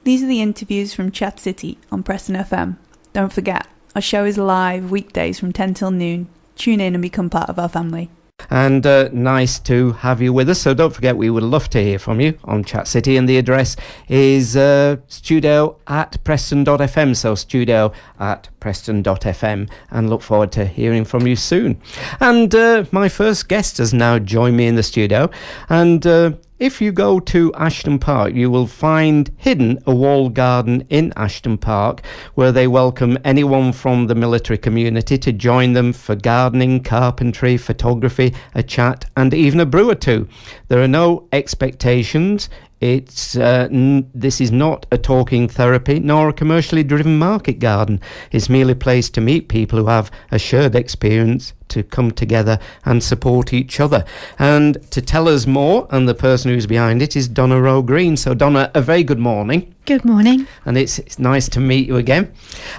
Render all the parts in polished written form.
These are the interviews from Chat City on Preston FM. Don't forget, our show is live weekdays from 10 till noon. Tune in and become part of our family. And nice to have you with us. So don't forget, we would love to hear from you on Chat City, and the address is studio@preston.fm. So studio@preston.fm, and look forward to hearing from you soon. And my first guest has now joined me in the studio, and if you go to Ashton Park, you will find hidden a walled garden in Ashton Park where they welcome anyone from the military community to join them for gardening, carpentry, photography, a chat and even a brew or two. There are no expectations. This is not a talking therapy nor a commercially driven market garden. It's merely a place to meet people who have a shared experience, to come together and support each other. And to tell us more, and the person who's behind it is Donna Rowe-Green. So Donna, a very good morning. Good morning. And it's nice to meet you again.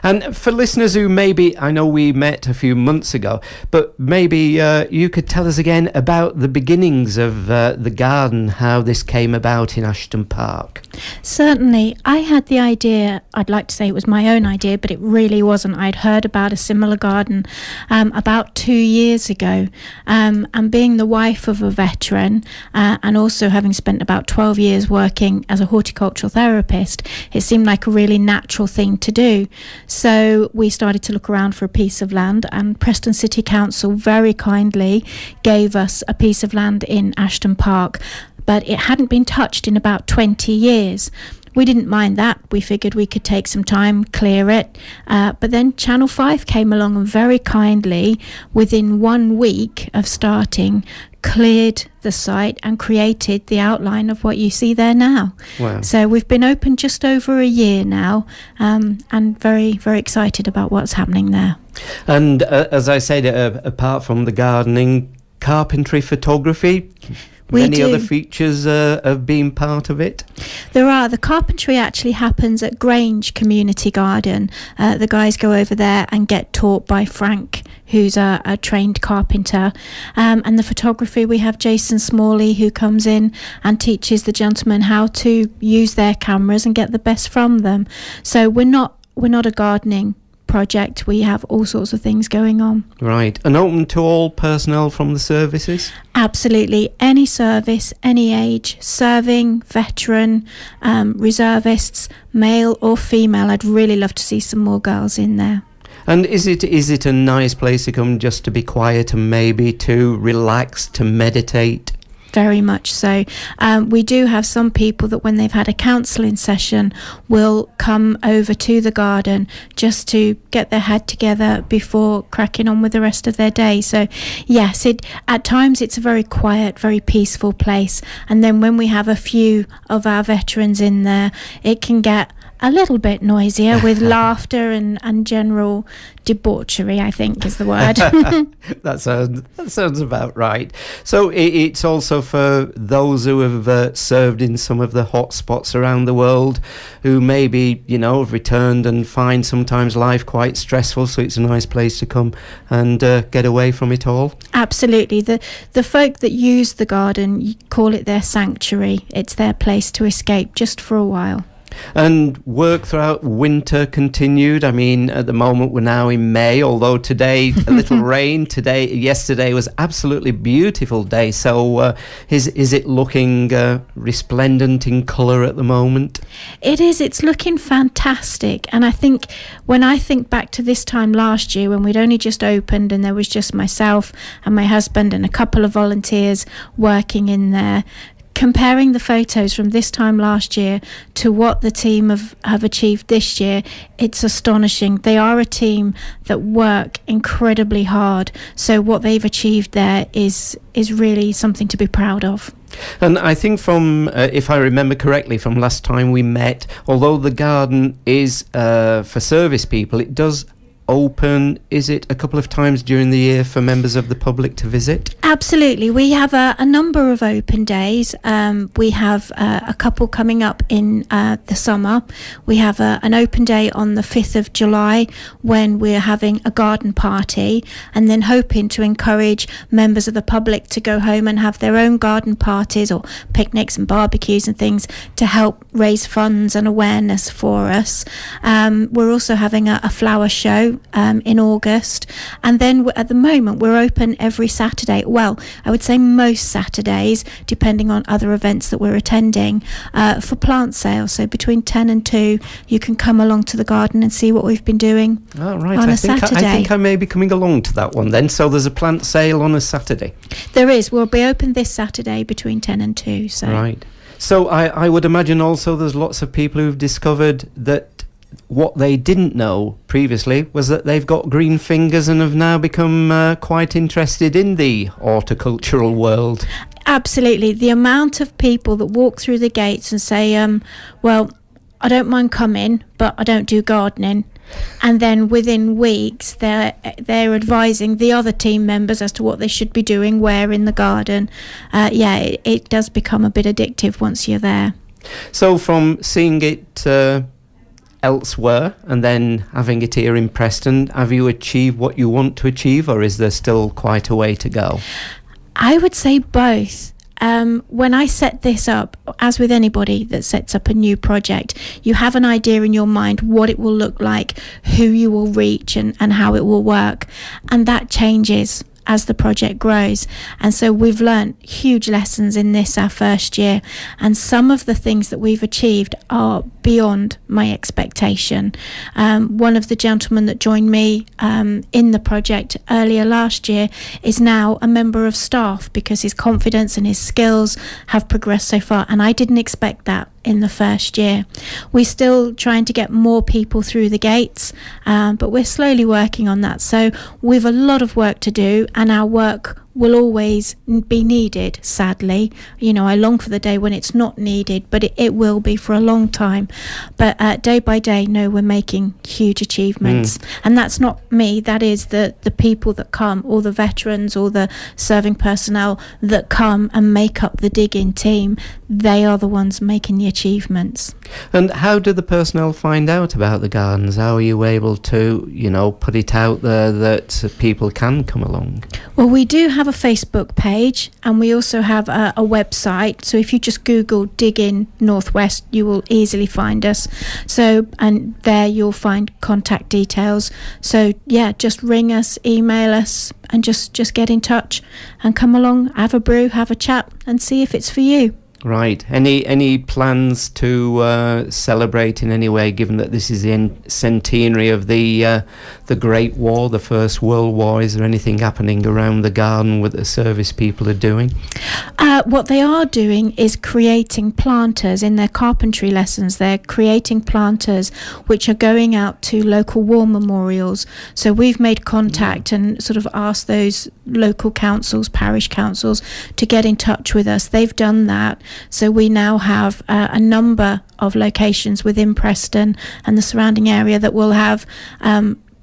And for listeners who maybe, I know we met a few months ago, but maybe you could tell us again about the beginnings of the garden, how this came about in Ashton Park. Certainly. I had the idea, I'd like to say it was my own idea, but it really wasn't. I'd heard about a similar garden about 2 years ago. And being the wife of a veteran and also having spent about 12 years working as a horticultural therapist, it seemed like a really natural thing to do. So we started to look around for a piece of land, and Preston City Council very kindly gave us a piece of land in Ashton Park, but it hadn't been touched in about 20 years. We didn't mind that. We figured we could take some time, clear it. But then Channel 5 came along and very kindly, within 1 week of starting, cleared the site and created the outline of what you see there now. Wow. So we've been open just over a year now, and very, very excited about what's happening there. And as I said, apart from the gardening, carpentry, photography, many other features of being part of it? There are. The carpentry actually happens at Grange Community Garden. The guys go over there and get taught by Frank, who's a trained carpenter. And the photography, we have Jason Smalley, who comes in and teaches the gentlemen how to use their cameras and get the best from them. So we're not a gardening project. We have all sorts of things going on. Right. And open to all personnel from the services? Absolutely. Any service, any age, serving, veteran, reservists, male or female. I'd really love to see some more girls in there. And is it a nice place to come just to be quiet and maybe to relax, to meditate? Very much so. We do have some people that when they've had a counselling session will come over to the garden just to get their head together before cracking on with the rest of their day. So yes, at times it's a very quiet, very peaceful place. And then when we have a few of our veterans in there, it can get a little bit noisier with laughter and general debauchery, I think is the word. That sounds about right. So it's also for those who have served in some of the hot spots around the world, who maybe, have returned and find sometimes life quite stressful. So it's a nice place to come and get away from it all. Absolutely. The folk that use the garden, you call it their sanctuary. It's their place to escape just for a while. And work throughout winter continued. I mean, at the moment we're now in May, although today a little rain. Yesterday was absolutely beautiful day. So is it looking resplendent in colour at the moment? It is. It's looking fantastic. And I think when I think back to this time last year when we'd only just opened and there was just myself and my husband and a couple of volunteers working in there, comparing the photos from this time last year to what the team have achieved this year, it's astonishing. They are a team that work incredibly hard. So what they've achieved there is really something to be proud of. And I think from, if I remember correctly, from last time we met, although the garden is for service people, it does open? Is it a couple of times during the year for members of the public to visit? Absolutely. We have a number of open days. We have a couple coming up in the summer. We have an open day on the 5th of July when we're having a garden party, and then hoping to encourage members of the public to go home and have their own garden parties or picnics and barbecues and things to help raise funds and awareness for us. We're also having a flower show in August, and then at the moment we're open every Saturday. Well, I would say most Saturdays, depending on other events that we're attending, for plant sales. So between 10 and 2, you can come along to the garden and see what we've been doing on a Saturday. I think I may be coming along to that one then. So there's a plant sale on a Saturday. There is. We'll be open this Saturday between 10 and 2. So. Right. So I would imagine also there's lots of people who've discovered that what they didn't know previously was that they've got green fingers and have now become quite interested in the horticultural world. Absolutely. The amount of people that walk through the gates and say, well, I don't mind coming, but I don't do gardening. And then within weeks, they're advising the other team members as to what they should be doing, where in the garden. It does become a bit addictive once you're there. So from seeing it elsewhere and then having it here in Preston, have you achieved what you want to achieve, or is there still quite a way to go? I would say both. When I set this up, as with anybody that sets up a new project, you have an idea in your mind what it will look like, who you will reach and how it will work, and that changes as the project grows. And so we've learned huge lessons in this, our first year, and some of the things that we've achieved are beyond my expectation. One of the gentlemen that joined me in the project earlier last year is now a member of staff because his confidence and his skills have progressed so far, and I didn't expect that in the first year. We're still trying to get more people through the gates, but we're slowly working on that. So we've a lot of work to do, and our work will always be needed, sadly. You know, I long for the day when it's not needed, but it will be for a long time. But day by day, no, we're making huge achievements. And that's not me, that is the people that come, all the veterans, all the serving personnel that come and make up the digging team. They are the ones making the achievements. And how do the personnel find out about the gardens? How are you able to, put it out there that people can come along? Well, we do have a Facebook page, and we also have a website. So if you just Google Dig In Northwest, you will easily find us. So, and there you'll find contact details. So yeah, just ring us, email us, and just get in touch and come along, have a brew, have a chat, and see if it's for you. Right. Any plans to celebrate in any way, given that this is the centenary of the Great War, the First World War? Is there anything happening around the garden what the service people are doing? What they are doing is creating planters in their carpentry lessons. They're creating planters which are going out to local war memorials. So we've made contact and sort of asked those local councils, parish councils, to get in touch with us. They've done that. So we now have a number of locations within Preston and the surrounding area that will have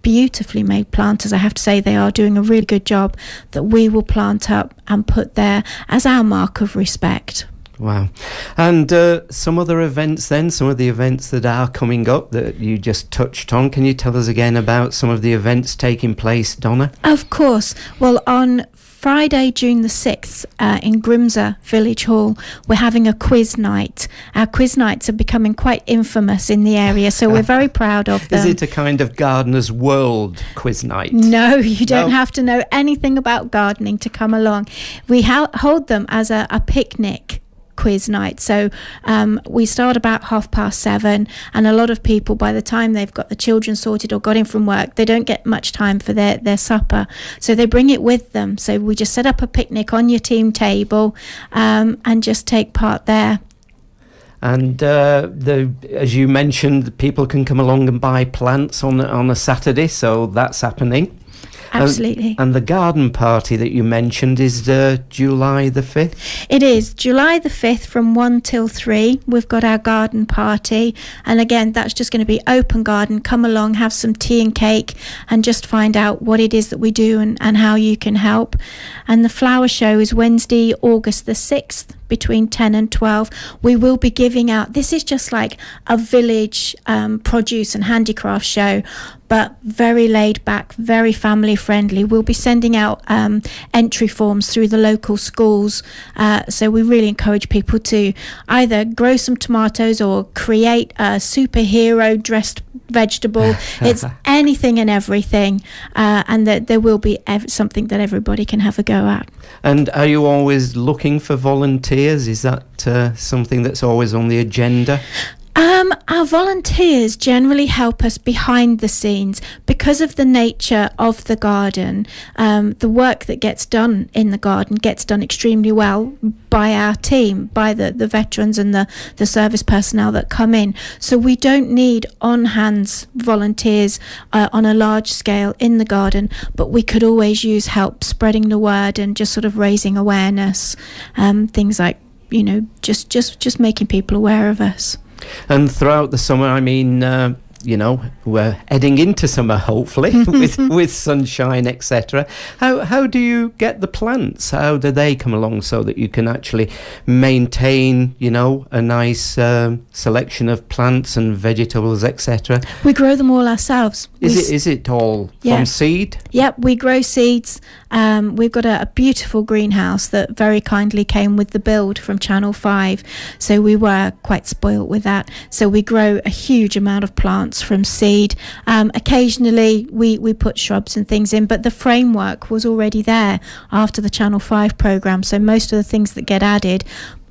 beautifully made planters. I have to say they are doing a really good job that we will plant up and put there as our mark of respect. Wow. And some other events then, some of the events that are coming up that you just touched on. Can you tell us again about some of the events taking place, Donna? Of course. Well, on Friday, June the 6th, in Grimsor Village Hall, we're having a quiz night. Our quiz nights are becoming quite infamous in the area, so we're very proud of them. Is it a kind of Gardener's World quiz night? No, you don't have to know anything about gardening to come along. We hold them as a picnic quiz night. So we start about 7:30, and a lot of people, by the time they've got the children sorted or got in from work, they don't get much time for their supper, so they bring it with them. So we just set up a picnic on your team table and just take part there. And as you mentioned, people can come along and buy plants on a Saturday, so that's happening. Absolutely. And the garden party that you mentioned is July the 5th? It is July the 5th from 1 till 3. We've got our garden party. And again, that's just going to be open garden. Come along, have some tea and cake, and just find out what it is that we do and how you can help. And the flower show is Wednesday, August the 6th, between 10 and 12. We will be giving out, this is just like a village produce and handicraft show, but very laid back, very family friendly. We'll be sending out entry forms through the local schools, so we really encourage people to either grow some tomatoes or create a superhero dressed vegetable. It's anything and everything, and that there will be something that everybody can have a go at. And are you always looking for volunteers? Is that something that's always on the agenda? Our volunteers generally help us behind the scenes because of the nature of the garden. The work that gets done in the garden gets done extremely well by our team, by the veterans and the service personnel that come in. So we don't need on-hands volunteers on a large scale in the garden, but we could always use help spreading the word and just sort of raising awareness. Things like, just making people aware of us. And throughout the summer, I mean, we're heading into summer, hopefully, with sunshine, etc. How do you get the plants? How do they come along so that you can actually maintain, a nice selection of plants and vegetables, etc.? We grow them all ourselves. Is it all from seed? Yep, we grow seeds. We've got a beautiful greenhouse that very kindly came with the build from Channel 5, so we were quite spoilt with that. So we grow a huge amount of plants from seed. Occasionally we put shrubs and things in, but the framework was already there after the Channel 5 programme, so most of the things that get added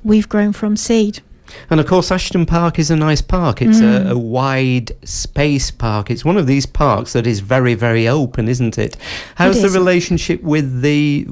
we've grown from seed. And of course, Ashton Park is a nice park. It's a wide space park. It's one of these parks that is very, very open, isn't it? How's the relationship with the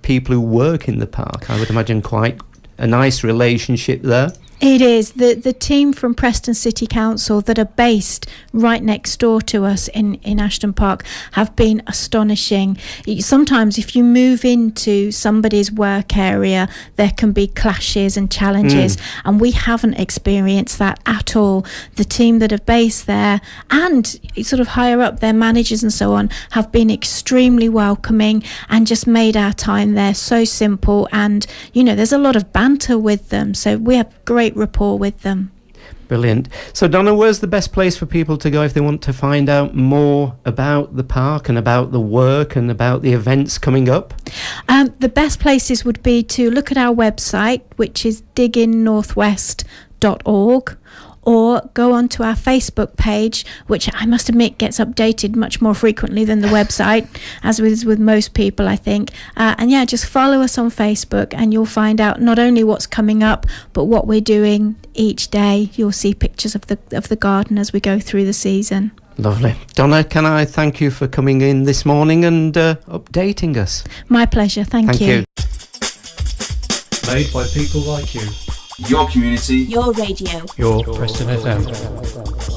people who work in the park? I would imagine quite a nice relationship there. It is. The team from Preston City Council that are based right next door to us in Ashton Park have been astonishing. Sometimes if you move into somebody's work area, there can be clashes and challenges, and we haven't experienced that at all. The team that are based there and sort of higher up, their managers and so on, have been extremely welcoming and just made our time there so simple. And, there's a lot of banter with them, so we have great rapport with them. Brilliant. So Donna, where's the best place for people to go if they want to find out more about the park and about the work and about the events coming up? The best places would be to look at our website, which is diginnorthwest.org, or go onto our Facebook page, which I must admit gets updated much more frequently than the website, as with most people, I think. Just follow us on Facebook and you'll find out not only what's coming up, but what we're doing each day. You'll see pictures of the garden as we go through the season. Lovely. Donna, can I thank you for coming in this morning and updating us? My pleasure. Thank you. Made by people like you. Your community. Your radio. Your Preston FM.